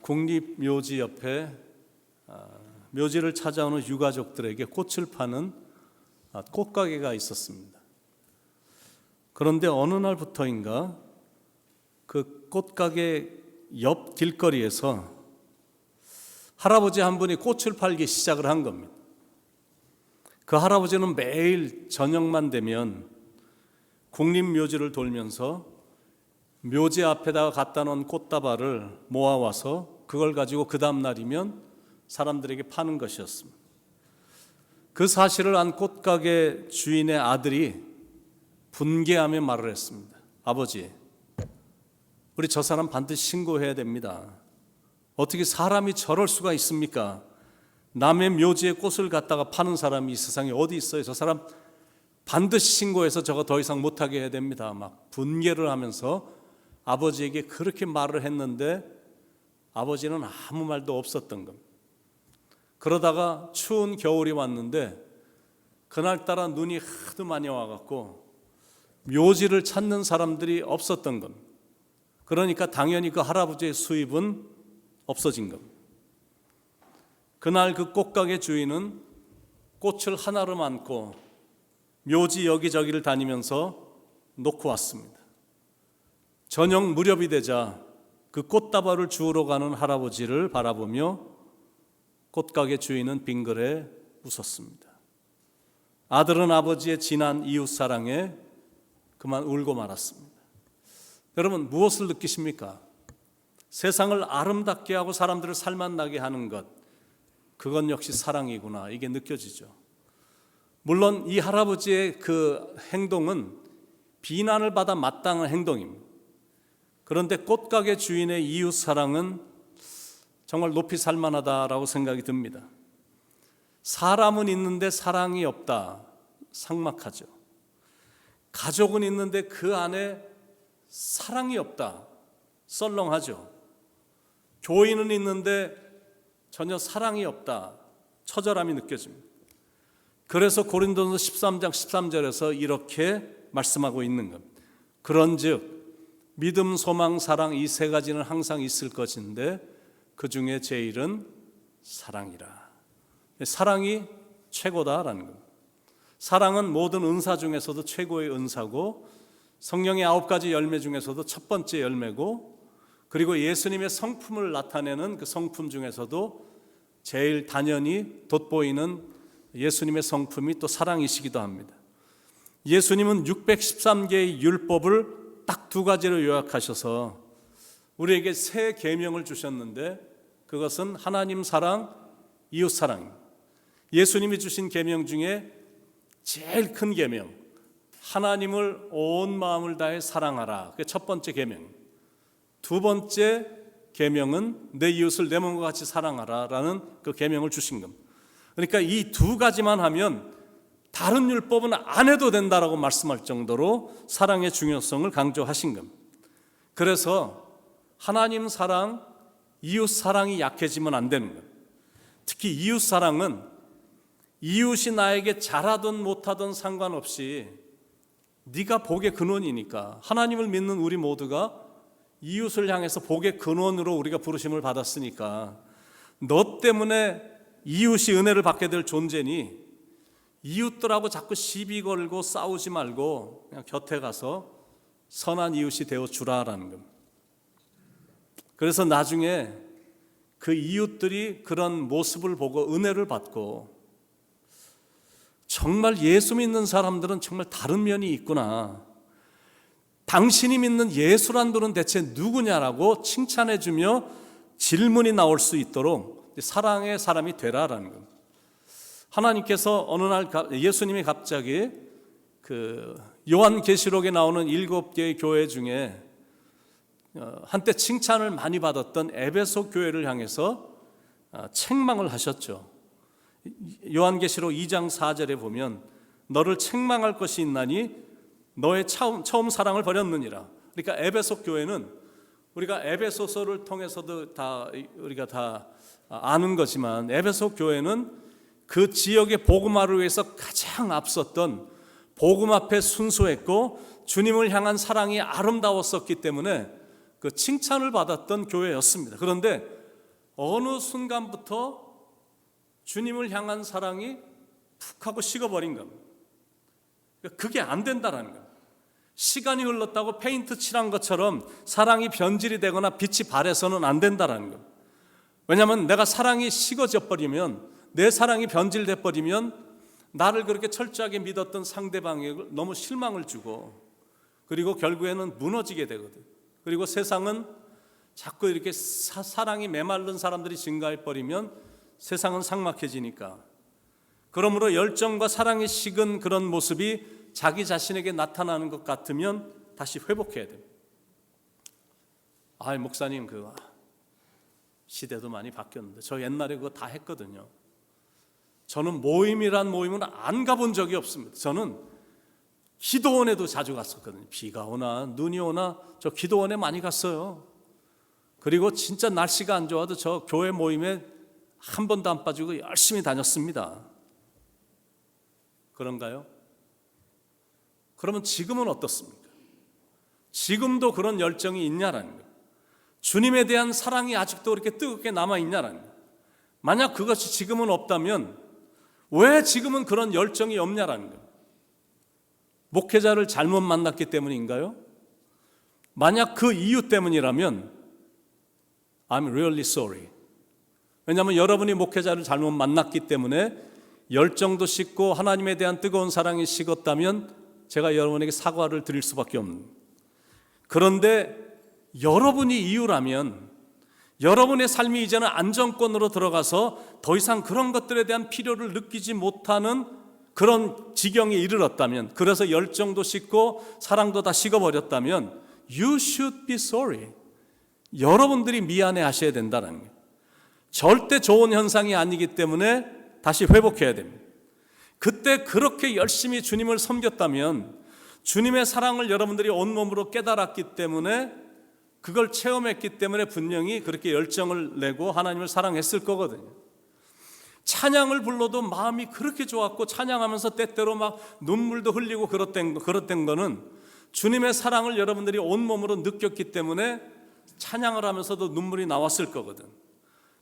국립묘지 옆에 묘지를 찾아오는 유가족들에게 꽃을 파는 꽃가게가 있었습니다. 그런데 어느 날부터인가 그 꽃가게 옆 길거리에서 할아버지 한 분이 꽃을 팔기 시작을 한 겁니다. 그 할아버지는 매일 저녁만 되면 국립묘지를 돌면서 묘지 앞에다가 갖다 놓은 꽃다발을 모아와서 그걸 가지고 그 다음 날이면 사람들에게 파는 것이었습니다. 그 사실을 안 꽃가게 주인의 아들이 분개하며 말을 했습니다. 아버지, 우리 저 사람 반드시 신고해야 됩니다. 어떻게 사람이 저럴 수가 있습니까? 남의 묘지에 꽃을 갖다가 파는 사람이 이 세상에 어디 있어요? 저 사람 반드시 신고해서 저거 더 이상 못하게 해야 됩니다. 막 분개를 하면서 아버지에게 그렇게 말을 했는데 아버지는 아무 말도 없었던 겁니다. 그러다가 추운 겨울이 왔는데 그날따라 눈이 하도 많이 와갖고 묘지를 찾는 사람들이 없었던 겁니다. 그러니까 당연히 그 할아버지의 수입은 없어진 겁니다. 그날 그 꽃가게 주인은 꽃을 하나로 안고 묘지 여기저기를 다니면서 놓고 왔습니다. 저녁 무렵이 되자 그 꽃다발을 주우러 가는 할아버지를 바라보며 꽃가게 주인은 빙그레 웃었습니다. 아들은 아버지의 진한 이웃사랑에 그만 울고 말았습니다. 여러분, 무엇을 느끼십니까? 세상을 아름답게 하고 사람들을 살맛나게 하는 것, 그건 역시 사랑이구나, 이게 느껴지죠. 물론 이 할아버지의 그 행동은 비난을 받아 마땅한 행동입니다. 그런데 꽃가게 주인의 이웃사랑은 정말 높이 살만하다라고 생각이 듭니다. 사람은 있는데 사랑이 없다, 삭막하죠. 가족은 있는데 그 안에 사랑이 없다, 썰렁하죠. 교인은 있는데 전혀 사랑이 없다, 처절함이 느껴집니다. 그래서 고린도서 13장 13절에서 이렇게 말씀하고 있는 겁니다. 그런즉 믿음, 소망, 사랑 이 세 가지는 항상 있을 것인데 그 중에 제일은 사랑이라. 사랑이 최고다라는 겁니다. 사랑은 모든 은사 중에서도 최고의 은사고 성령의 9가지 열매 중에서도 첫 번째 열매고 그리고 예수님의 성품을 나타내는 그 성품 중에서도 제일 단연히 돋보이는 예수님의 성품이 또 사랑이시기도 합니다. 예수님은 613개의 율법을 딱 2가지로 요약하셔서 우리에게 3계명을 주셨는데 그것은 하나님 사랑, 이웃 사랑입니다. 예수님이 주신 계명 중에 제일 큰 계명, 하나님을 온 마음을 다해 사랑하라, 그게 첫 번째 계명. 두 번째 계명은 내 이웃을 내 몸과 같이 사랑하라라는 그 계명을 주신 겁니다. 그러니까 이 2가지만 하면 다른 율법은 안 해도 된다라고 말씀할 정도로 사랑의 중요성을 강조하신 겁니다. 그래서 하나님 사랑, 이웃 사랑이 약해지면 안 되는 거예요. 특히 이웃 사랑은 이웃이 나에게 잘하든 못하든 상관없이 네가 복의 근원이니까, 하나님을 믿는 우리 모두가 이웃을 향해서 복의 근원으로 우리가 부르심을 받았으니까 너 때문에 이웃이 은혜를 받게 될 존재니 이웃들하고 자꾸 시비 걸고 싸우지 말고 그냥 곁에 가서 선한 이웃이 되어 주라라는 겁니다. 그래서 나중에 그 이웃들이 그런 모습을 보고 은혜를 받고 정말 예수 믿는 사람들은 정말 다른 면이 있구나, 당신이 믿는 예수란 분은 대체 누구냐라고 칭찬해주며 질문이 나올 수 있도록 사랑의 사람이 되라라는 겁니다. 하나님께서 어느 날 예수님이 갑자기 그 요한계시록에 나오는 7개의 교회 중에 한때 칭찬을 많이 받았던 에베소 교회를 향해서 책망을 하셨죠. 요한계시록 2장 4절에 보면 너를 책망할 것이 있나니 너의 처음 사랑을 버렸느니라. 그러니까 에베소 교회는 우리가 에베소서를 통해서도 우리가 다 아는 거지만 에베소 교회는 그 지역의 복음화를 위해서 가장 앞섰던, 복음 앞에 순수했고 주님을 향한 사랑이 아름다웠었기 때문에 그 칭찬을 받았던 교회였습니다. 그런데 어느 순간부터 주님을 향한 사랑이 푹 하고 식어버린 겁니다. 그게 안 된다라는 거예요. 시간이 흘렀다고 페인트 칠한 것처럼 사랑이 변질이 되거나 빛이 발해서는 안 된다라는 거예요. 왜냐하면 내가 사랑이 식어져 버리면, 내 사랑이 변질돼 버리면 나를 그렇게 철저하게 믿었던 상대방에게 너무 실망을 주고, 그리고 결국에는 무너지게 되거든. 그리고 세상은 자꾸 이렇게 사랑이 메마른 사람들이 증가해 버리면 세상은 삭막해지니까, 그러므로 열정과 사랑이 식은 그런 모습이 자기 자신에게 나타나는 것 같으면 다시 회복해야 됩니다. 목사님, 그 시대도 많이 바뀌었는데 저 옛날에 그거 다 했거든요. 저는 모임이란 모임은 안 가본 적이 없습니다. 저는 기도원에도 자주 갔었거든요. 비가 오나 눈이 오나 저 기도원에 많이 갔어요. 그리고 진짜 날씨가 안 좋아도 저 교회 모임에 한 번도 안 빠지고 열심히 다녔습니다. 그런가요? 그러면 지금은 어떻습니까? 지금도 그런 열정이 있냐라는 거예요. 주님에 대한 사랑이 아직도 그렇게 뜨겁게 남아있냐라는 거예요. 만약 그것이 지금은 없다면 왜 지금은 그런 열정이 없냐라는 거예요. 목회자를 잘못 만났기 때문인가요? 만약 그 이유 때문이라면 I'm really sorry. 왜냐하면 여러분이 목회자를 잘못 만났기 때문에 열정도 식고 하나님에 대한 뜨거운 사랑이 식었다면 제가 여러분에게 사과를 드릴 수밖에 없는. 그런데 여러분이 이유라면, 여러분의 삶이 이제는 안정권으로 들어가서 더 이상 그런 것들에 대한 필요를 느끼지 못하는 그런 지경에 이르렀다면, 그래서 열정도 식고 사랑도 다 식어버렸다면 You should be sorry. 여러분들이 미안해 하셔야 된다는 거예요. 절대 좋은 현상이 아니기 때문에 다시 회복해야 됩니다. 그때 그렇게 열심히 주님을 섬겼다면, 주님의 사랑을 여러분들이 온몸으로 깨달았기 때문에, 그걸 체험했기 때문에 분명히 그렇게 열정을 내고 하나님을 사랑했을 거거든요. 찬양을 불러도 마음이 그렇게 좋았고 찬양하면서 때때로 막 눈물도 흘리고 그랬던 거는 주님의 사랑을 여러분들이 온몸으로 느꼈기 때문에 찬양을 하면서도 눈물이 나왔을 거거든.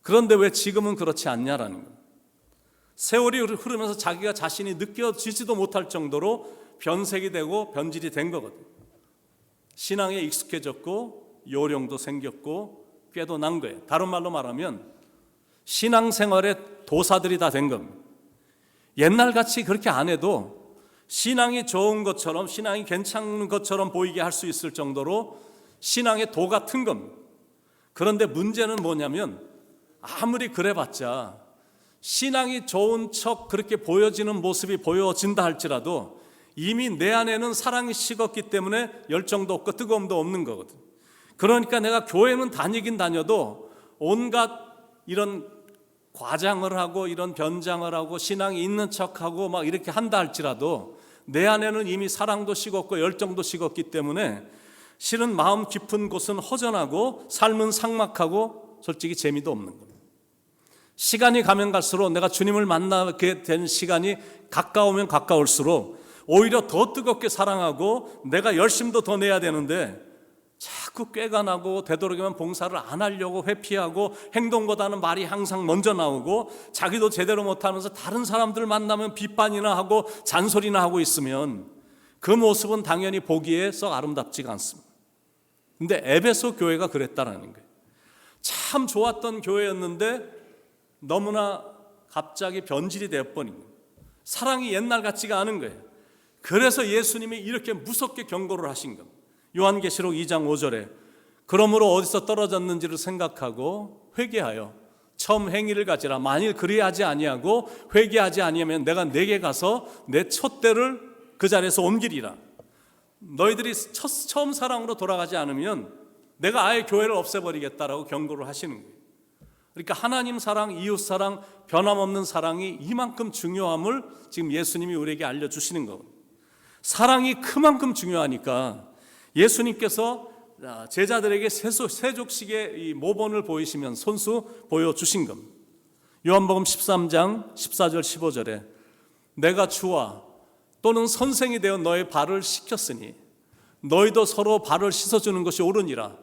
그런데 왜 지금은 그렇지 않냐라는 거예요. 세월이 흐르면서 자기가 자신이 느껴지지도 못할 정도로 변색이 되고 변질이 된 거거든. 신앙에 익숙해졌고 요령도 생겼고 꾀도 난 거예요. 다른 말로 말하면 신앙생활의 도사들이 다 된 겁니다. 옛날같이 그렇게 안 해도 신앙이 좋은 것처럼, 신앙이 괜찮은 것처럼 보이게 할 수 있을 정도로 신앙의 도 같은 겁니다. 그런데 문제는 뭐냐면 아무리 그래봤자 신앙이 좋은 척 그렇게 보여지는 모습이 보여진다 할지라도 이미 내 안에는 사랑이 식었기 때문에 열정도 없고 뜨거움도 없는 거거든. 그러니까 내가 교회는 다니긴 다녀도 온갖 이런 과장을 하고 이런 변장을 하고 신앙이 있는 척하고 막 이렇게 한다 할지라도 내 안에는 이미 사랑도 식었고 열정도 식었기 때문에 실은 마음 깊은 곳은 허전하고 삶은 삭막하고 솔직히 재미도 없는 겁니다. 시간이 가면 갈수록 내가 주님을 만나게 된 시간이 가까우면 가까울수록 오히려 더 뜨겁게 사랑하고 내가 열심도 더 내야 되는데 자꾸 꾀가 나고 되도록이면 봉사를 안 하려고 회피하고 행동보다는 말이 항상 먼저 나오고 자기도 제대로 못하면서 다른 사람들 만나면 비판이나 하고 잔소리나 하고 있으면 그 모습은 당연히 보기에 썩 아름답지가 않습니다. 근데 에베소 교회가 그랬다라는 거예요. 참 좋았던 교회였는데 너무나 갑자기 변질이 되어버린 거예요. 사랑이 옛날 같지가 않은 거예요. 그래서 예수님이 이렇게 무섭게 경고를 하신 겁니다. 요한계시록 2장 5절에 그러므로 어디서 떨어졌는지를 생각하고 회개하여 처음 행위를 가지라. 만일 그리하지 아니하고 회개하지 아니하면 내가 내게 가서 내 촛대를 그 자리에서 옮기리라. 너희들이 처음 사랑으로 돌아가지 않으면 내가 아예 교회를 없애버리겠다라고 경고를 하시는 거예요. 그러니까 하나님 사랑, 이웃 사랑, 변함없는 사랑이 이만큼 중요함을 지금 예수님이 우리에게 알려주시는 거예요. 사랑이 그만큼 중요하니까 예수님께서 제자들에게 세족식의 이 모본을 보이시면 손수 보여주신 겁니다. 요한복음 13장 14절 15절에 내가 주와 또는 선생이 되어 너의 발을 씻겼으니 너희도 서로 발을 씻어주는 것이 옳으니라.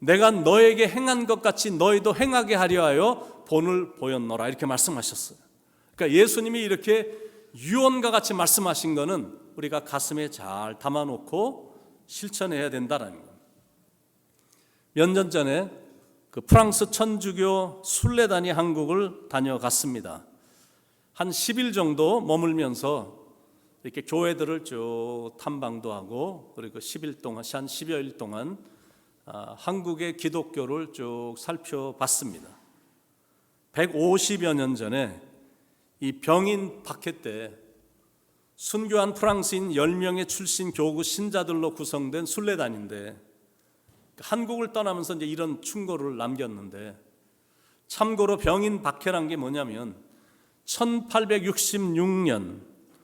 내가 너에게 행한 것 같이 너희도 행하게 하려 하여 본을 보였노라 이렇게 말씀하셨어요. 그러니까 예수님이 이렇게 유언과 같이 말씀하신 것은 우리가 가슴에 잘 담아놓고 실천해야 된다는 거예요. 몇 년 전에 그 프랑스 천주교 순례단이 한국을 다녀갔습니다. 한 10일 정도 머물면서 이렇게 교회들을 쭉 탐방도 하고 그리고 10일 동안, 한 10여일 동안 한국의 기독교를 쭉 살펴봤습니다. 150여 년 전에 이 병인 박해 때 순교한 프랑스인 10명의 출신 교구 신자들로 구성된 순례단인데 한국을 떠나면서 이제 이런 충고를 남겼는데, 참고로 병인 박해란 게 뭐냐면 1866년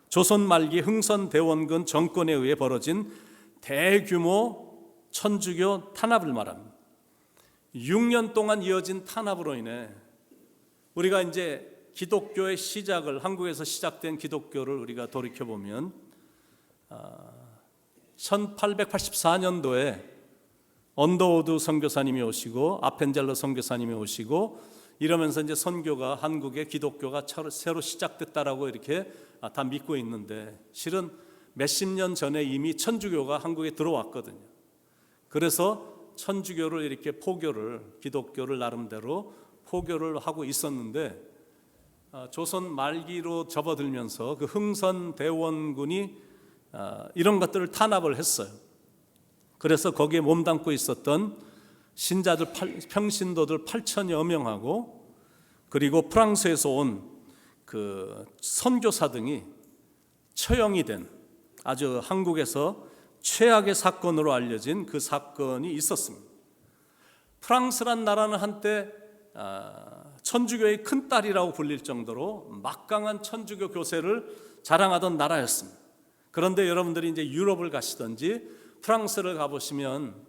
조선 말기 흥선대원군 정권에 의해 벌어진 대규모 천주교 탄압을 말합니다. 6년 동안 이어진 탄압으로 인해 우리가 이제 기독교의 시작을, 한국에서 시작된 기독교를 우리가 돌이켜보면 1884년도에 언더우드 선교사님이 오시고 아펜젤러 선교사님이 오시고 이러면서 이제 선교가, 한국의 기독교가 새로 시작됐다라고 이렇게 다 믿고 있는데, 실은 몇십 년 전에 이미 천주교가 한국에 들어왔거든요. 그래서 천주교를 이렇게 포교를, 기독교를 나름대로 포교를 하고 있었는데, 조선 말기로 접어들면서 그 흥선대원군이 이런 것들을 탄압을 했어요. 그래서 거기에 몸담고 있었던 신자들, 평신도들 8천여 명하고 그리고 프랑스에서 온 그 선교사 등이 처형이 된 아주 한국에서 최악의 사건으로 알려진 그 사건이 있었습니다. 프랑스란 나라는 한때 천주교의 큰딸이라고 불릴 정도로 막강한 천주교 교세를 자랑하던 나라였습니다. 그런데 여러분들이 이제 유럽을 가시든지 프랑스를 가보시면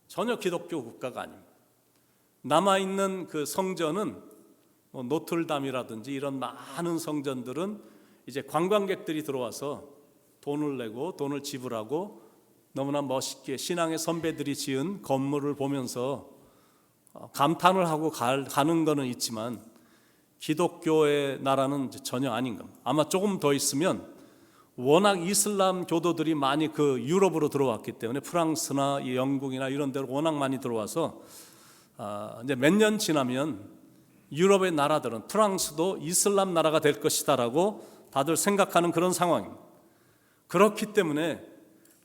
전혀 기독교 국가가 아닙니다. 남아있는 그 성전은 노틀담이라든지 이런 많은 성전들은 이제 관광객들이 들어와서 돈을 내고 돈을 지불하고 너무나 멋있게 신앙의 선배들이 지은 건물을 보면서 감탄을 하고 가는 거는 있지만 기독교의 나라는 전혀 아닌 겁니다. 아마 조금 더 있으면 워낙 이슬람 교도들이 많이 그 유럽으로 들어왔기 때문에 프랑스나 영국이나 이런 데로 워낙 많이 들어와서 이제 몇 년 지나면 유럽의 나라들은 프랑스도 이슬람 나라가 될 것이다라고 다들 생각하는 그런 상황입니다. 그렇기 때문에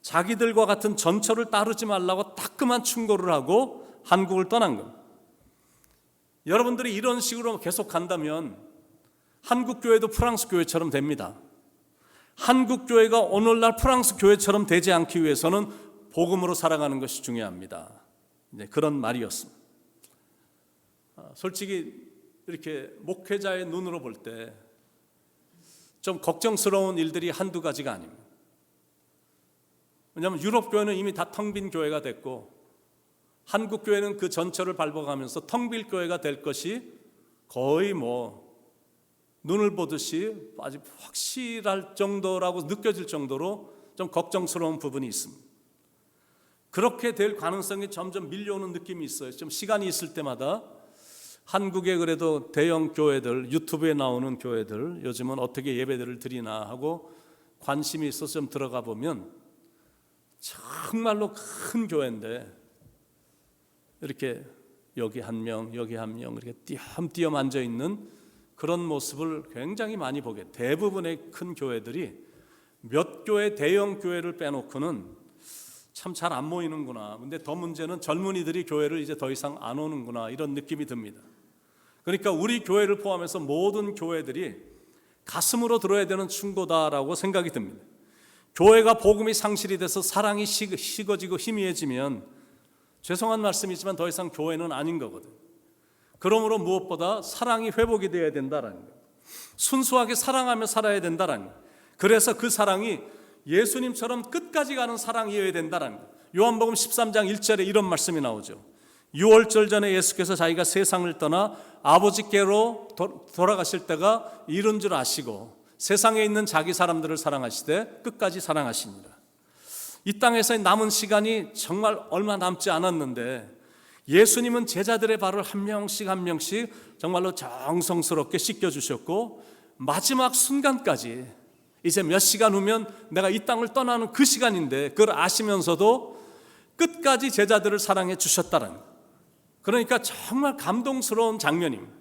자기들과 같은 전철을 따르지 말라고 따끔한 충고를 하고 한국을 떠난 겁니다. 여러분들이 이런 식으로 계속 간다면 한국 교회도 프랑스 교회처럼 됩니다. 한국 교회가 오늘날 프랑스 교회처럼 되지 않기 위해서는 복음으로 살아가는 것이 중요합니다. 그런 말이었습니다. 솔직히 이렇게 목회자의 눈으로 볼 때 좀 걱정스러운 일들이 한두 가지가 아닙니다. 왜냐하면 유럽 교회는 이미 다 텅 빈 교회가 됐고 한국 교회는 그 전철을 밟아가면서 텅 빈 교회가 될 것이 거의 눈을 보듯이 아주 확실할 정도라고 느껴질 정도로 좀 걱정스러운 부분이 있습니다. 그렇게 될 가능성이 점점 밀려오는 느낌이 있어요. 좀 시간이 있을 때마다 한국의 그래도 대형 교회들, 유튜브에 나오는 교회들 요즘은 어떻게 예배들을 드리나 하고 관심이 있어서 좀 들어가 보면 정말로 큰 교회인데 이렇게 여기 한 명, 여기 한 명 이렇게 띄엄띄엄 앉아 있는 그런 모습을 굉장히 많이 보게. 대부분의 큰 교회들이 몇 교회 대형 교회를 빼놓고는 참 잘 안 모이는구나. 근데 더 문제는 젊은이들이 교회를 이제 더 이상 안 오는구나 이런 느낌이 듭니다. 그러니까 우리 교회를 포함해서 모든 교회들이 가슴으로 들어야 되는 충고다라고 생각이 듭니다. 교회가 복음이 상실이 돼서 사랑이 식어지고 희미해지면 죄송한 말씀이지만 더 이상 교회는 아닌 거거든요. 그러므로 무엇보다 사랑이 회복이 되어야 된다라는 거예요. 순수하게 사랑하며 살아야 된다라는 거예요. 그래서 그 사랑이 예수님처럼 끝까지 가는 사랑이어야 된다라는 거예요. 요한복음 13장 1절에 이런 말씀이 나오죠. 6월절 전에 예수께서 자기가 세상을 떠나 아버지께로 돌아가실 때가 이른 줄 아시고 세상에 있는 자기 사람들을 사랑하시되 끝까지 사랑하시니라. 이 땅에서의 남은 시간이 정말 얼마 남지 않았는데 예수님은 제자들의 발을 한 명씩 한 명씩 정말로 정성스럽게 씻겨주셨고 마지막 순간까지 이제 몇 시간 후면 내가 이 땅을 떠나는 그 시간인데 그걸 아시면서도 끝까지 제자들을 사랑해 주셨다는 거예요. 그러니까 정말 감동스러운 장면입니다.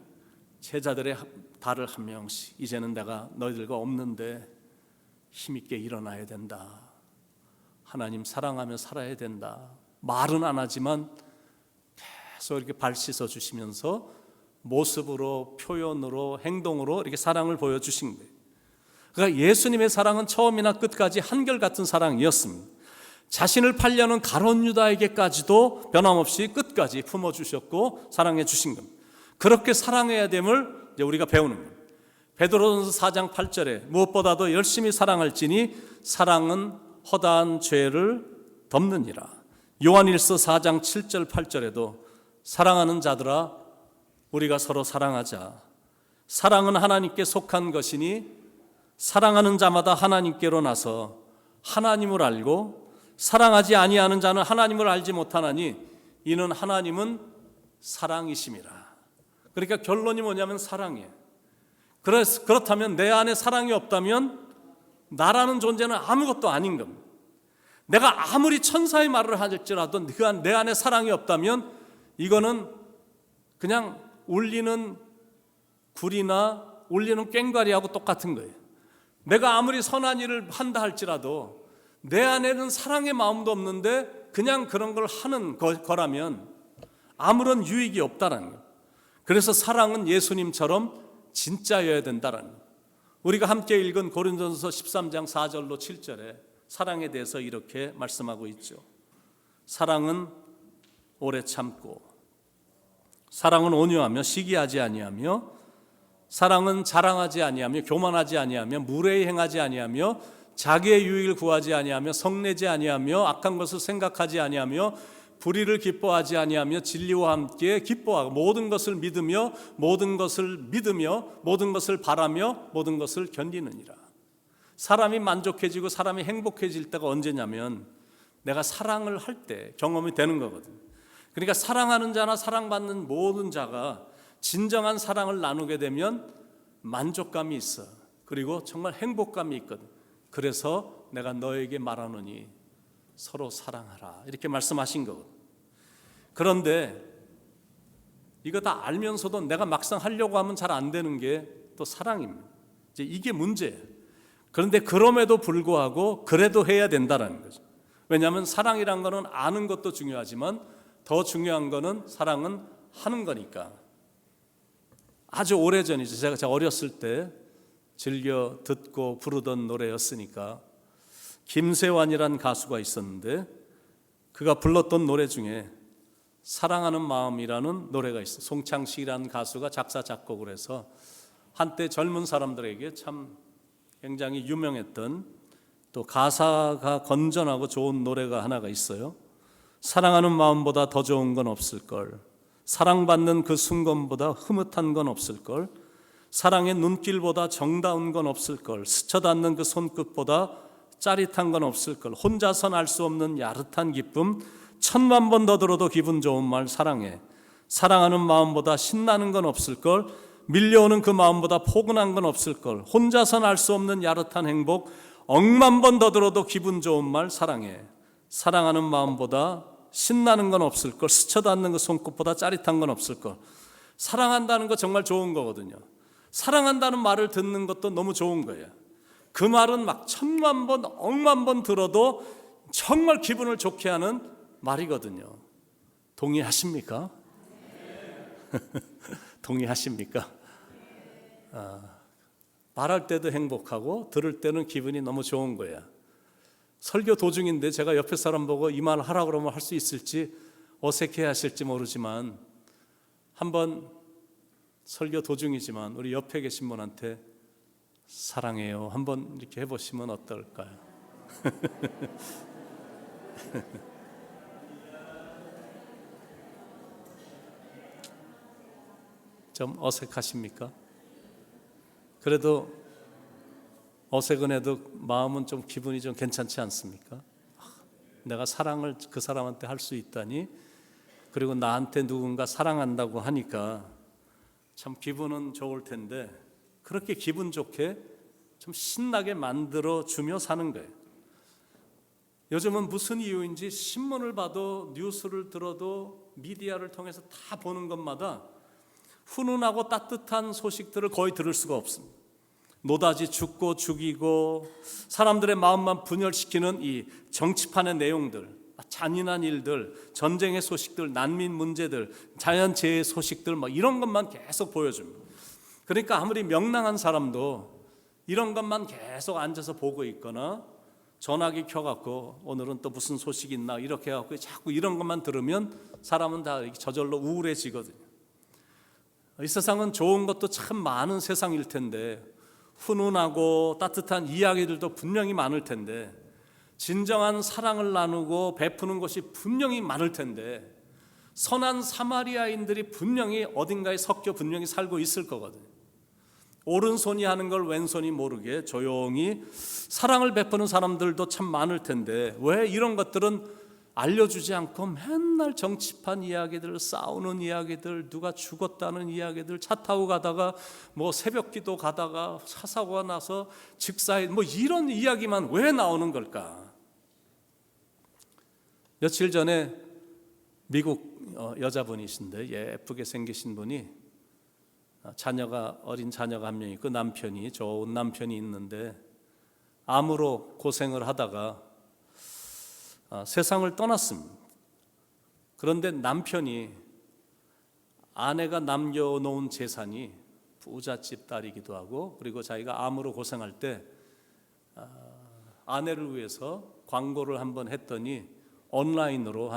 제자들의 발을 한 명씩 이제는 내가 너희들과 없는데 힘있게 일어나야 된다. 하나님 사랑하며 살아야 된다. 말은 안 하지만 계속 이렇게 발 씻어 주시면서 모습으로 표현으로 행동으로 이렇게 사랑을 보여주신 거예요. 그러니까 예수님의 사랑은 처음이나 끝까지 한결같은 사랑이었습니다. 자신을 팔려는 가룟 유다에게까지도 변함없이 끝까지 품어주셨고 사랑해 주신 겁니다. 그렇게 사랑해야 됨을 이제 우리가 배우는 겁니다. 베드로전서 4장 8절에 무엇보다도 열심히 사랑할지니 사랑은 허다한 죄를 덮느니라. 요한일서 4장 7절 8절에도 사랑하는 자들아 우리가 서로 사랑하자. 사랑은 하나님께 속한 것이니 사랑하는 자마다 하나님께로 나서 하나님을 알고 사랑하지 아니하는 자는 하나님을 알지 못하나니 이는 하나님은 사랑이심이라. 그러니까 결론이 뭐냐면 사랑이에요. 그렇다면 내 안에 사랑이 없다면 나라는 존재는 아무것도 아닌 겁니다. 내가 아무리 천사의 말을 할지라도 내 안에 사랑이 없다면 이거는 그냥 울리는 굴이나 울리는 꽹과리하고 똑같은 거예요. 내가 아무리 선한 일을 한다 할지라도 내 안에는 사랑의 마음도 없는데 그냥 그런 걸 하는 거라면 아무런 유익이 없다는 거예요. 그래서 사랑은 예수님처럼 진짜여야 된다는 거예요. 우리가 함께 읽은 고린도전서 13장 4절로 7절에 사랑에 대해서 이렇게 말씀하고 있죠. 사랑은 오래 참고 사랑은 온유하며 시기하지 아니하며 사랑은 자랑하지 아니하며 교만하지 아니하며 무례히 행하지 아니하며 자기의 유익을 구하지 아니하며 성내지 아니하며 악한 것을 생각하지 아니하며 불의를 기뻐하지 아니하며 진리와 함께 기뻐하고 모든 것을 믿으며 모든 것을 바라며 모든 것을 견디느니라. 사람이 만족해지고 사람이 행복해질 때가 언제냐면 내가 사랑을 할 때 경험이 되는 거거든요. 그러니까 사랑하는 자나 사랑받는 모든 자가 진정한 사랑을 나누게 되면 만족감이 있어. 그리고 정말 행복감이 있거든. 그래서 내가 너에게 말하노니 서로 사랑하라 이렇게 말씀하신 거거든. 그런데 이거 다 알면서도 내가 막상 하려고 하면 잘 안 되는 게 또 사랑입니다. 이제 이게 문제예요. 그런데 그럼에도 불구하고 그래도 해야 된다는 거죠. 왜냐하면 사랑이란 거는 아는 것도 중요하지만 더 중요한 거는 사랑은 하는 거니까. 아주 오래전이죠. 제가 어렸을 때 즐겨 듣고 부르던 노래였으니까 김세환이란 가수가 있었는데 그가 불렀던 노래 중에 사랑하는 마음이라는 노래가 있어요. 송창식이라는 가수가 작사 작곡을 해서 한때 젊은 사람들에게 참 굉장히 유명했던 또 가사가 건전하고 좋은 노래가 하나가 있어요. 사랑하는 마음보다 더 좋은 건 없을걸. 사랑받는 그 순간보다 흐뭇한 건 없을걸. 사랑의 눈길보다 정다운 건 없을걸. 스쳐닿는 그 손끝보다 짜릿한 건 없을걸. 혼자선 알 수 없는 야릇한 기쁨, 1000만 번 더 들어도 기분 좋은 말 사랑해. 사랑하는 마음보다 신나는 건 없을걸. 밀려오는 그 마음보다 포근한 건 없을걸. 혼자선 알 수 없는 야릇한 행복, 10,000,000 번 더 들어도 기분 좋은 말 사랑해. 사랑하는 마음보다 신나는 건 없을걸. 스쳐닿는 그 손끝보다 짜릿한 건 없을걸. 사랑한다는 거 정말 좋은 거거든요. 사랑한다는 말을 듣는 것도 너무 좋은 거예요. 그 말은 막 1000,000,000 번, 10,000,000 번 들어도 정말 기분을 좋게 하는 말이거든요. 동의하십니까? 동의하십니까? 말할 때도 행복하고 들을 때는 기분이 너무 좋은 거야. 설교 도중인데 제가 옆에 사람 보고 이 말 하라 그러면 할 수 있을지 어색해 하실지 모르지만 한번 설교 도중이지만 우리 옆에 계신 분한테 사랑해요 한번 이렇게 해보시면 어떨까요? 좀 어색하십니까? 그래도 어색은 해도 마음은 좀 기분이 좀 괜찮지 않습니까? 내가 사랑을 그 사람한테 할 수 있다니, 그리고 나한테 누군가 사랑한다고 하니까 참 기분은 좋을 텐데, 그렇게 기분 좋게 좀 신나게 만들어주며 사는 거예요. 요즘은 무슨 이유인지 신문을 봐도, 뉴스를 들어도, 미디어를 통해서 다 보는 것마다 훈훈하고 따뜻한 소식들을 거의 들을 수가 없습니다. 노다지 죽고 죽이고 사람들의 마음만 분열시키는 이 정치판의 내용들, 잔인한 일들, 전쟁의 소식들, 난민 문제들, 자연재해 소식들, 이런 것만 계속 보여줍니다. 그러니까 아무리 명랑한 사람도 이런 것만 계속 앉아서 보고 있거나 전화기 켜갖고 오늘은 또 무슨 소식이 있나 이렇게 해갖고 자꾸 이런 것만 들으면 사람은 다 저절로 우울해지거든요. 이 세상은 좋은 것도 참 많은 세상일 텐데, 훈훈하고 따뜻한 이야기들도 분명히 많을 텐데, 진정한 사랑을 나누고 베푸는 것이 분명히 많을 텐데, 선한 사마리아인들이 분명히 어딘가에 섞여 분명히 살고 있을 거거든요. 오른손이 하는 걸 왼손이 모르게 조용히 사랑을 베푸는 사람들도 참 많을 텐데, 왜 이런 것들은 알려주지 않고 맨날 정치판 이야기들, 싸우는 이야기들, 누가 죽었다는 이야기들, 차 타고 가다가 새벽기도 가다가 차 사고가 나서 직사에 이런 이야기만 왜 나오는 걸까? 며칠 전에 미국 여자분이신데 예쁘게 생기신 분이, 어린 자녀가 한 명 있고 남편이, 좋은 남편이 있는데 암으로 고생을 하다가 세상을 떠났습니다. 그런데 남편이, 아내가 남겨놓은 재산이 부잣집 딸이기도 하고, 그리고 자기가 암으로 고생할 때 아내를 위해서 광고를 한번 했더니 온라인으로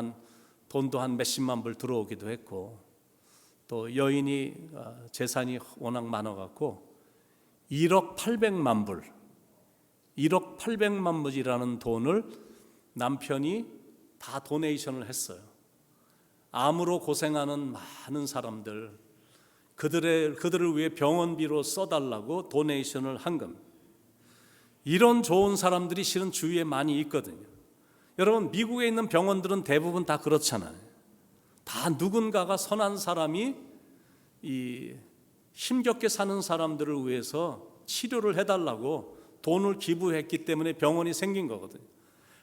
돈도 한 몇십만 불 들어오기도 했고, 또 여인이 재산이 워낙 많아갖고 1억 800만 불, 1억 800만 불이라는 돈을 남편이 다 도네이션을 했어요. 암으로 고생하는 많은 사람들, 그들을 위해 병원비로 써달라고 도네이션을 한 겁니다. 이런 좋은 사람들이 실은 주위에 많이 있거든요. 여러분, 미국에 있는 병원들은 대부분 다 그렇잖아요. 다 누군가가 선한 사람이 이 힘겹게 사는 사람들을 위해서 치료를 해달라고 돈을 기부했기 때문에 병원이 생긴 거거든요.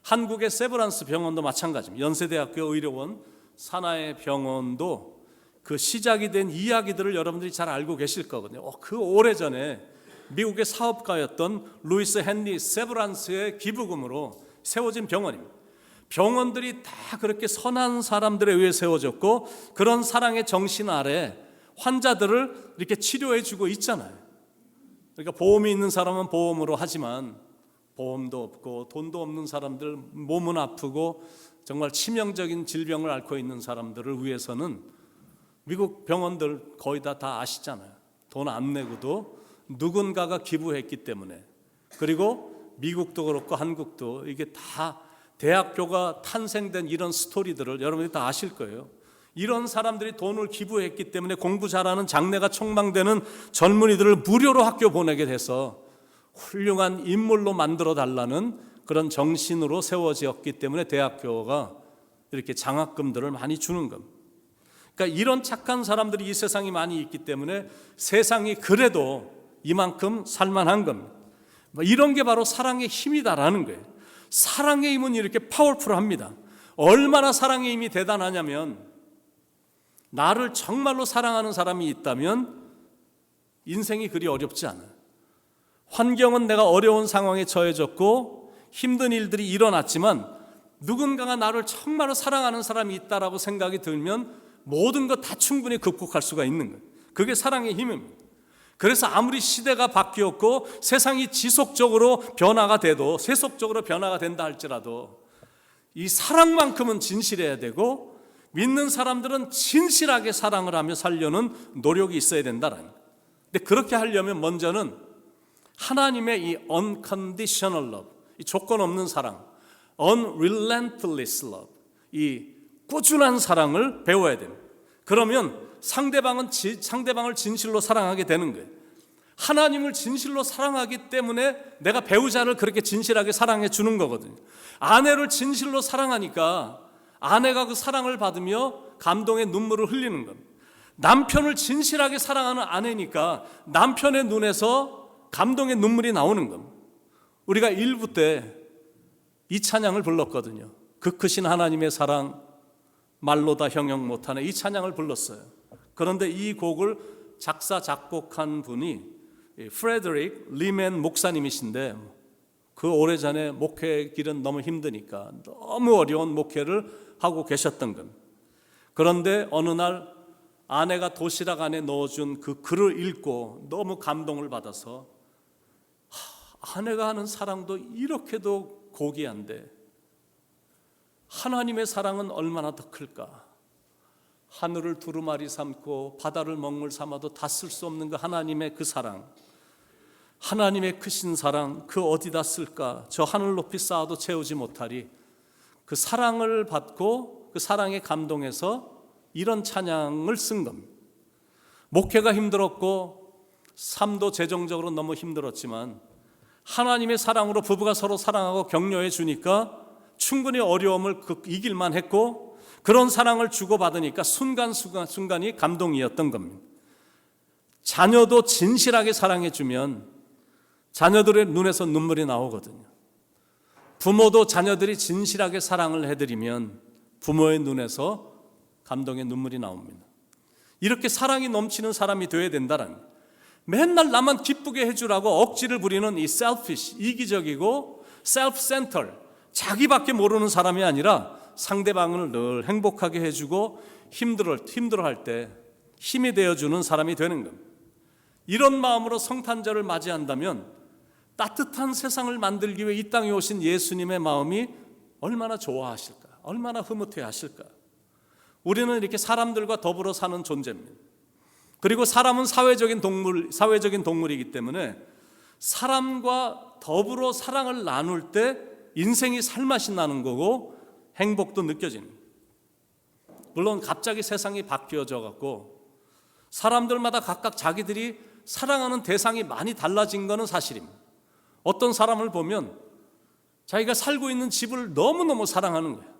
한국의 세브란스 병원도 마찬가지입니다. 연세대학교 의료원 산하의 병원도 그 시작이 된 이야기들을 여러분들이 잘 알고 계실 거거든요. 그 오래전에 미국의 사업가였던 루이스 헨리 세브란스의 기부금으로 세워진 병원입니다. 병원들이 다 그렇게 선한 사람들에 의해 세워졌고, 그런 사랑의 정신 아래 환자들을 이렇게 치료해 주고 있잖아요. 그러니까 보험이 있는 사람은 보험으로 하지만 보험도 없고 돈도 없는 사람들, 몸은 아프고 정말 치명적인 질병을 앓고 있는 사람들을 위해서는 미국 병원들 거의 다 아시잖아요. 돈 안 내고도 누군가가 기부했기 때문에. 그리고 미국도 그렇고 한국도 이게 다 대학교가 탄생된 이런 스토리들을 여러분들이 다 아실 거예요. 이런 사람들이 돈을 기부했기 때문에 공부 잘하는 장래가 촉망되는 젊은이들을 무료로 학교 보내게 돼서 훌륭한 인물로 만들어 달라는 그런 정신으로 세워졌기 때문에 대학교가 이렇게 장학금들을 많이 주는 겁니다. 그러니까 이런 착한 사람들이 이 세상에 많이 있기 때문에 세상이 그래도 이만큼 살만한 겁니다. 이런 게 바로 사랑의 힘이다라는 거예요. 사랑의 힘은 이렇게 파워풀합니다. 얼마나 사랑의 힘이 대단하냐면, 나를 정말로 사랑하는 사람이 있다면 인생이 그리 어렵지 않아요. 환경은 내가 어려운 상황에 처해졌고 힘든 일들이 일어났지만 누군가가 나를 정말로 사랑하는 사람이 있다라고 생각이 들면 모든 것 다 충분히 극복할 수가 있는 거예요. 그게 사랑의 힘입니다. 그래서 아무리 시대가 바뀌었고 세상이 지속적으로 변화가 돼도, 세속적으로 변화가 된다 할지라도 이 사랑만큼은 진실해야 되고, 믿는 사람들은 진실하게 사랑을 하며 살려는 노력이 있어야 된다라는 거예요. 근데 그렇게 하려면 먼저는 하나님의 이 unconditional love, 이 조건 없는 사랑, unrelentless love, 이 꾸준한 사랑을 배워야 됩니다. 그러면 상대방을 진실로 사랑하게 되는 거예요. 하나님을 진실로 사랑하기 때문에 내가 배우자를 그렇게 진실하게 사랑해 주는 거거든요. 아내를 진실로 사랑하니까 아내가 그 사랑을 받으며 감동의 눈물을 흘리는 겁니다. 남편을 진실하게 사랑하는 아내니까 남편의 눈에서 감동의 눈물이 나오는 겁니다. 우리가 1부 때 이 찬양을 불렀거든요. 그 크신 하나님의 사랑 말로 다 형용 못하네, 이 찬양을 불렀어요. 그런데 이 곡을 작사 작곡한 분이 프레드릭 리맨 목사님이신데, 그 오래전에 목회 길은 너무 힘드니까 너무 어려운 목회를 하고 계셨던 겁니다. 그런데 어느 날 아내가 도시락 안에 넣어준 그 글을 읽고 너무 감동을 받아서 아내가 하는 사랑도 이렇게도 고귀한데 하나님의 사랑은 얼마나 더 클까? 하늘을 두루마리 삼고 바다를 먹물 삼아도 다 쓸 수 없는 그 하나님의 그 사랑, 하나님의 크신 사랑, 그 어디다 쓸까? 저 하늘 높이 쌓아도 채우지 못하리. 그 사랑을 받고 그 사랑에 감동해서 이런 찬양을 쓴 겁니다. 목회가 힘들었고 삶도 재정적으로 너무 힘들었지만 하나님의 사랑으로 부부가 서로 사랑하고 격려해 주니까 충분히 어려움을 이길만 했고, 그런 사랑을 주고받으니까 순간이 감동이었던 겁니다. 자녀도 진실하게 사랑해 주면 자녀들의 눈에서 눈물이 나오거든요. 부모도 자녀들이 진실하게 사랑을 해드리면 부모의 눈에서 감동의 눈물이 나옵니다. 이렇게 사랑이 넘치는 사람이 되어야 된다는 거예요. 맨날 나만 기쁘게 해주라고 억지를 부리는 이 selfish, 이기적이고 self-centered, 자기밖에 모르는 사람이 아니라 상대방을 늘 행복하게 해주고 힘들어할 때 힘이 되어주는 사람이 되는 겁니다. 이런 마음으로 성탄절을 맞이한다면 따뜻한 세상을 만들기 위해 이 땅에 오신 예수님의 마음이 얼마나 좋아하실까, 얼마나 흐뭇해 하실까. 우리는 이렇게 사람들과 더불어 사는 존재입니다. 그리고 사람은 사회적인 동물이기 때문에 사람과 더불어 사랑을 나눌 때 인생이 살맛이 나는 거고 행복도 느껴지는 거예요. 물론 갑자기 세상이 바뀌어져 갖고 사람들마다 각각 자기들이 사랑하는 대상이 많이 달라진 것은 사실입니다. 어떤 사람을 보면 자기가 살고 있는 집을 너무너무 사랑하는 거예요.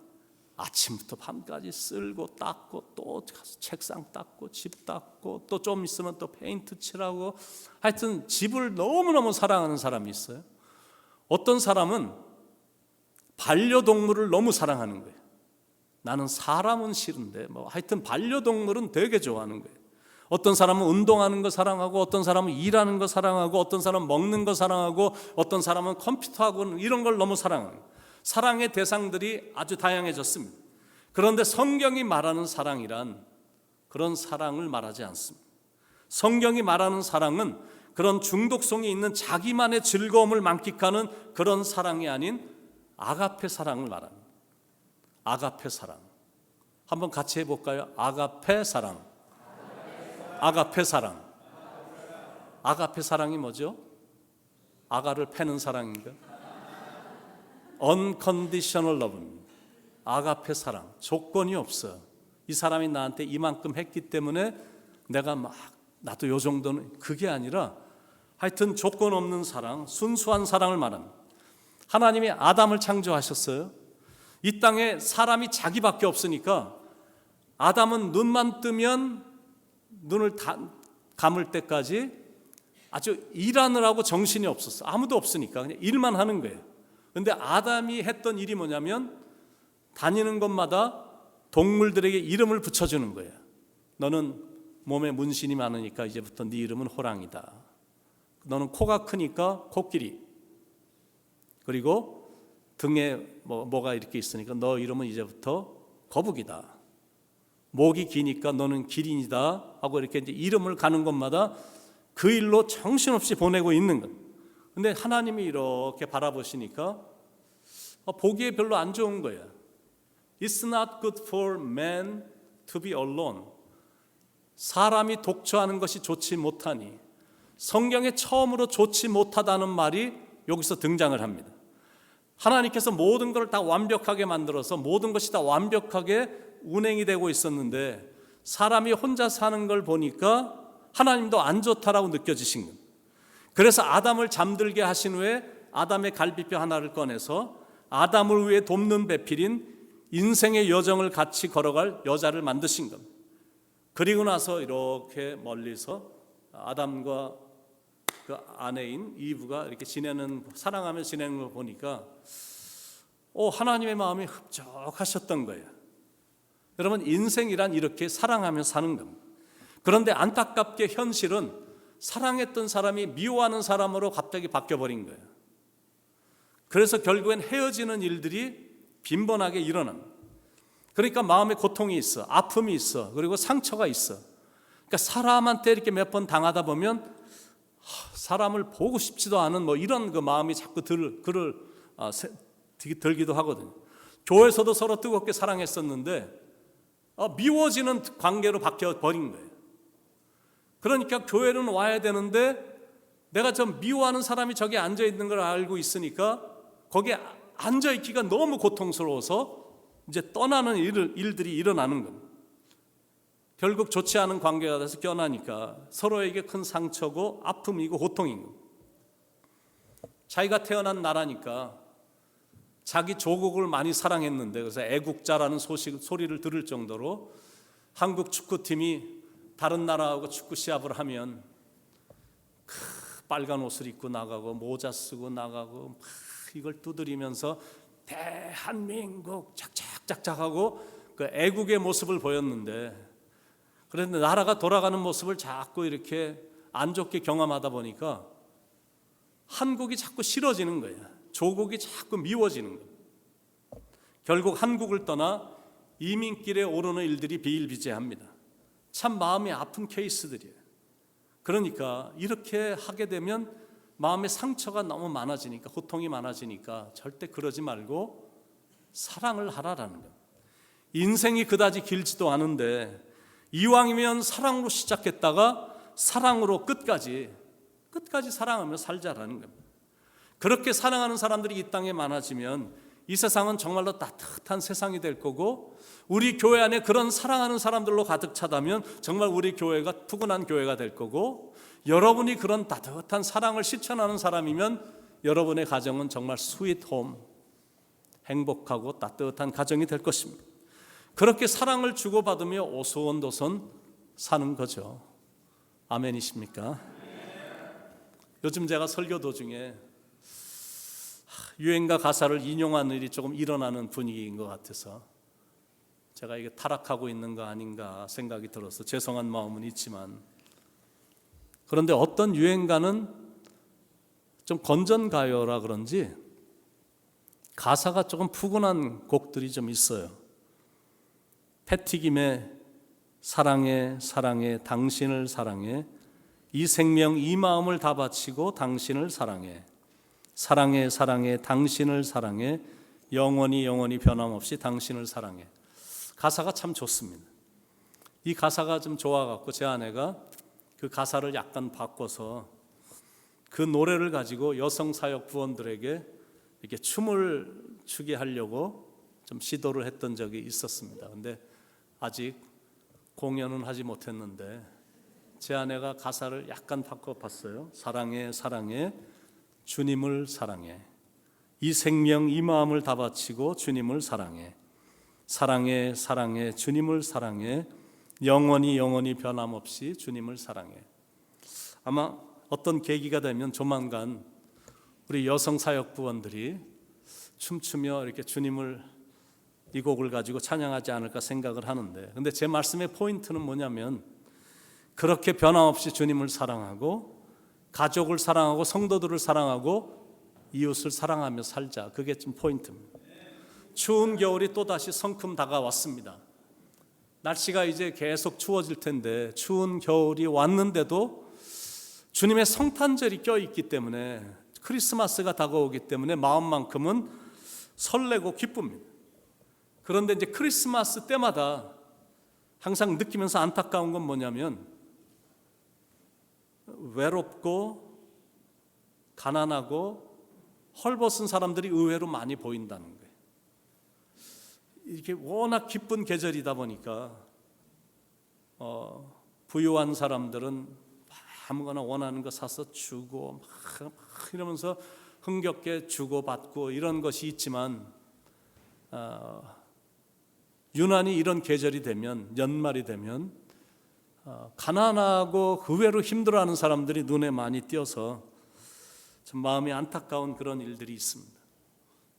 아침부터 밤까지 쓸고 닦고 또 가서 책상 닦고 집 닦고 또 좀 있으면 또 페인트 칠하고, 하여튼 집을 너무너무 사랑하는 사람이 있어요. 어떤 사람은 반려동물을 너무 사랑하는 거예요. 나는 사람은 싫은데 하여튼 반려동물은 되게 좋아하는 거예요. 어떤 사람은 운동하는 거 사랑하고, 어떤 사람은 일하는 거 사랑하고, 어떤 사람은 먹는 거 사랑하고, 어떤 사람은 컴퓨터하고 이런 걸 너무 사랑하는 거예요. 사랑의 대상들이 아주 다양해졌습니다. 그런데 성경이 말하는 사랑이란 그런 사랑을 말하지 않습니다. 성경이 말하는 사랑은 그런 중독성이 있는 자기만의 즐거움을 만끽하는 그런 사랑이 아닌 아가페 사랑을 말합니다. 아가페 사랑. 한번 같이 해볼까요? 아가페 사랑. 아가페 사랑. 아가페 사랑이 뭐죠? 아가를 패는 사랑인가? Unconditional love. 아가페 사랑. 조건이 없어. 이 사람이 나한테 이만큼 했기 때문에 내가 나도 요 정도는, 그게 아니라 하여튼 조건 없는 사랑, 순수한 사랑을 말합니다. 하나님이 아담을 창조하셨어요. 이 땅에 사람이 자기밖에 없으니까 아담은 눈만 뜨면 눈을 감을 때까지 아주 일하느라고 정신이 없었어. 아무도 없으니까 그냥 일만 하는 거예요. 그런데 아담이 했던 일이 뭐냐면 다니는 곳마다 동물들에게 이름을 붙여주는 거예요. 너는 몸에 문신이 많으니까 이제부터 네 이름은 호랑이다. 너는 코가 크니까 코끼리. 그리고 등에 뭐가 이렇게 있으니까 너 이름은 이제부터 거북이다. 목이 기니까 너는 기린이다 하고 이렇게 이제 이름을 가는 곳마다 그 일로 정신없이 보내고 있는 것. 근데 하나님이 이렇게 바라보시니까 보기에 별로 안 좋은 거예요. It's not good for man to be alone. 사람이 독처하는 것이 좋지 못하니. 성경에 처음으로 좋지 못하다는 말이 여기서 등장을 합니다. 하나님께서 모든 것을 다 완벽하게 만들어서 모든 것이 다 완벽하게 운행이 되고 있었는데 사람이 혼자 사는 걸 보니까 하나님도 안 좋다라고 느껴지신 겁니다. 그래서 아담을 잠들게 하신 후에 아담의 갈비뼈 하나를 꺼내서 아담을 위해 돕는 배필인 인생의 여정을 같이 걸어갈 여자를 만드신 겁니다. 그리고 나서 이렇게 멀리서 아담과 그 아내인 이브가 이렇게 사랑하며 지내는 걸 보니까 하나님의 마음이 흡족하셨던 거예요. 여러분, 인생이란 이렇게 사랑하며 사는 겁니다. 그런데 안타깝게 현실은 사랑했던 사람이 미워하는 사람으로 갑자기 바뀌어버린 거예요. 그래서 결국엔 헤어지는 일들이 빈번하게 일어납니다. 그러니까 마음에 고통이 있어, 아픔이 있어, 그리고 상처가 있어. 그러니까 사람한테 이렇게 몇 번 당하다 보면 사람을 보고 싶지도 않은 이런 그 마음이 자꾸 들기도 하거든요. 교회에서도 서로 뜨겁게 사랑했었는데 미워지는 관계로 바뀌어버린 거예요. 그러니까 교회는 와야 되는데 내가 좀 미워하는 사람이 저기 앉아있는 걸 알고 있으니까 거기에 앉아있기가 너무 고통스러워서 이제 떠나는 일들이 일어나는 겁니다. 결국 좋지 않은 관계가 돼서 껴나니까 서로에게 큰 상처고 아픔이고 고통인 겁니다. 자기가 태어난 나라니까 자기 조국을 많이 사랑했는데, 그래서 애국자라는 소리를 들을 정도로 한국 축구팀이 다른 나라하고 축구 시합을 하면 빨간 옷을 입고 나가고 모자 쓰고 나가고 이걸 두드리면서 대한민국 짝짝짝짝하고 그 애국의 모습을 보였는데, 그런데 나라가 돌아가는 모습을 자꾸 이렇게 안 좋게 경험하다 보니까 한국이 자꾸 싫어지는 거예요. 조국이 자꾸 미워지는 거예요. 결국 한국을 떠나 이민길에 오르는 일들이 비일비재합니다. 참 마음이 아픈 케이스들이에요. 그러니까 이렇게 하게 되면 마음의 상처가 너무 많아지니까, 고통이 많아지니까 절대 그러지 말고 사랑을 하라라는 거예요. 인생이 그다지 길지도 않은데 이왕이면 사랑으로 시작했다가 사랑으로 끝까지 사랑하며 살자라는 겁니다. 그렇게 사랑하는 사람들이 이 땅에 많아지면 이 세상은 정말로 따뜻한 세상이 될 거고, 우리 교회 안에 그런 사랑하는 사람들로 가득 차다면 정말 우리 교회가 푸근한 교회가 될 거고, 여러분이 그런 따뜻한 사랑을 실천하는 사람이면 여러분의 가정은 정말 스윗홈, 행복하고 따뜻한 가정이 될 것입니다. 그렇게 사랑을 주고받으며 오손도손 사는 거죠. 아멘이십니까? 요즘 제가 설교 도중에 유행가 가사를 인용하는 일이 조금 일어나는 분위기인 것 같아서 제가 이게 타락하고 있는 거 아닌가 생각이 들어서 죄송한 마음은 있지만, 그런데 어떤 유행가는 좀 건전가요라 그런지 가사가 조금 푸근한 곡들이 좀 있어요. 패티김의 사랑해 사랑해 당신을 사랑해, 이 생명 이 마음을 다 바치고 당신을 사랑해, 사랑해 사랑해 당신을 사랑해, 영원히 영원히 변함없이 당신을 사랑해. 가사가 참 좋습니다. 이 가사가 좀 좋아갖고 제 아내가 그 가사를 약간 바꿔서 그 노래를 가지고 여성 사역 부원들에게 이렇게 춤을 추게 하려고 좀 시도를 했던 적이 있었습니다. 근데 아직 공연은 하지 못했는데 제 아내가 가사를 약간 바꿔봤어요. 사랑해 사랑해 주님을 사랑해, 이 생명 이 마음을 다 바치고 주님을 사랑해, 사랑해 사랑해 주님을 사랑해, 영원히 영원히 변함없이 주님을 사랑해. 아마 어떤 계기가 되면 조만간 우리 여성 사역부원들이 춤추며 이렇게 주님을, 이 곡을 가지고 찬양하지 않을까 생각을 하는데, 근데 제 말씀의 포인트는 뭐냐면 그렇게 변함없이 주님을 사랑하고 가족을 사랑하고 성도들을 사랑하고 이웃을 사랑하며 살자. 그게 좀 포인트입니다. 추운 겨울이 또다시 성큼 다가왔습니다. 날씨가 이제 계속 추워질 텐데 추운 겨울이 왔는데도 주님의 성탄절이 껴있기 때문에, 크리스마스가 다가오기 때문에 마음만큼은 설레고 기쁩니다. 그런데 이제 크리스마스 때마다 항상 느끼면서 안타까운 건 뭐냐면 외롭고 가난하고 헐벗은 사람들이 의외로 많이 보인다는 거예요. 이게 워낙 기쁜 계절이다 보니까 부유한 사람들은 막 아무거나 원하는 거 사서 주고 막 이러면서 흥겹게 주고받고 이런 것이 있지만 유난히 이런 계절이 되면, 연말이 되면 가난하고 의외로 힘들어하는 사람들이 눈에 많이 띄어서 참 마음이 안타까운 그런 일들이 있습니다.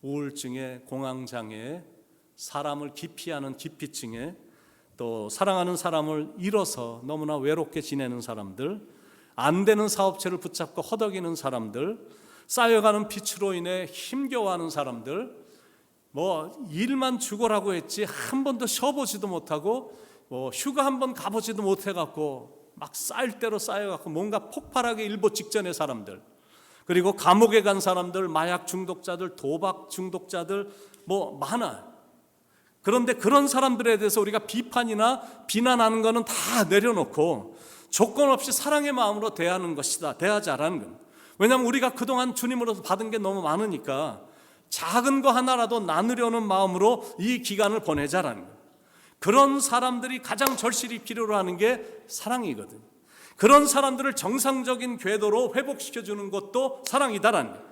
우울증에, 공황장애에, 사람을 기피하는 기피증에, 또 사랑하는 사람을 잃어서 너무나 외롭게 지내는 사람들, 안 되는 사업체를 붙잡고 허덕이는 사람들, 쌓여가는 빚으로 인해 힘겨워하는 사람들, 일만 죽어라고 했지 한 번도 쉬어보지도 못하고 휴가 한 번 가보지도 못해갖고 막 쌓일 대로 쌓여갖고 뭔가 폭발하기 일보 직전의 사람들, 그리고 감옥에 간 사람들, 마약 중독자들, 도박 중독자들 많아. 그런데 그런 사람들에 대해서 우리가 비판이나 비난하는 것은 다 내려놓고 조건 없이 사랑의 마음으로 대하는 것이다, 대하자라는 것. 왜냐하면 우리가 그동안 주님으로서 받은 게 너무 많으니까 작은 거 하나라도 나누려는 마음으로 이 기간을 보내자라는 것. 그런 사람들이 가장 절실히 필요로 하는 게 사랑이거든. 그런 사람들을 정상적인 궤도로 회복시켜주는 것도 사랑이다라는 거예요.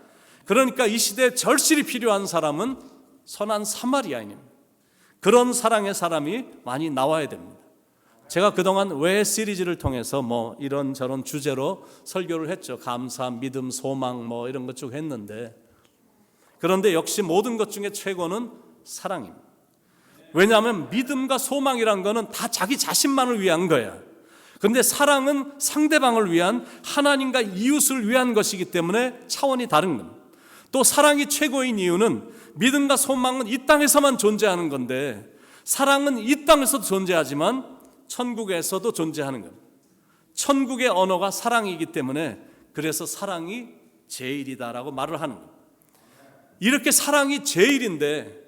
그러니까 이 시대에 절실히 필요한 사람은 선한 사마리아인입니다. 그런 사랑의 사람이 많이 나와야 됩니다. 제가 그동안 왜 시리즈를 통해서 이런저런 주제로 설교를 했죠. 감사, 믿음, 소망 이런 것 쭉 했는데, 그런데 역시 모든 것 중에 최고는 사랑입니다. 왜냐하면 믿음과 소망이란 거는 다 자기 자신만을 위한 거야. 그런데 사랑은 상대방을 위한, 하나님과 이웃을 위한 것이기 때문에 차원이 다른 겁니다. 또 사랑이 최고인 이유는 믿음과 소망은 이 땅에서만 존재하는 건데, 사랑은 이 땅에서도 존재하지만 천국에서도 존재하는 겁니다. 천국의 언어가 사랑이기 때문에 그래서 사랑이 제일이다라고 말을 하는 겁니다. 이렇게 사랑이 제일인데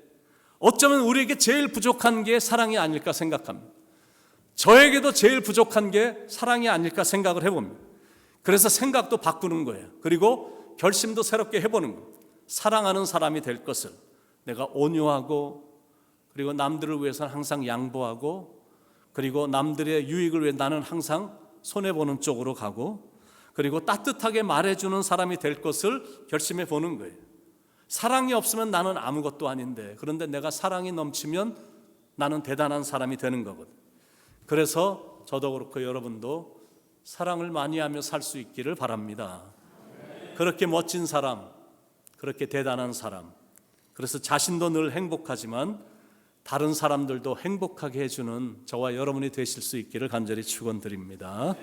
어쩌면 우리에게 제일 부족한 게 사랑이 아닐까 생각합니다. 저에게도 제일 부족한 게 사랑이 아닐까 생각을 해봅니다. 그래서 생각도 바꾸는 거예요. 그리고 결심도 새롭게 해보는 거예요. 사랑하는 사람이 될 것을, 내가 온유하고, 그리고 남들을 위해서는 항상 양보하고, 그리고 남들의 유익을 위해 나는 항상 손해보는 쪽으로 가고, 그리고 따뜻하게 말해주는 사람이 될 것을 결심해 보는 거예요. 사랑이 없으면 나는 아무것도 아닌데, 그런데 내가 사랑이 넘치면 나는 대단한 사람이 되는 거거든. 그래서 저도 그렇고 여러분도 사랑을 많이 하며 살 수 있기를 바랍니다. 그렇게 멋진 사람, 그렇게 대단한 사람, 그래서 자신도 늘 행복하지만 다른 사람들도 행복하게 해주는 저와 여러분이 되실 수 있기를 간절히 축원드립니다.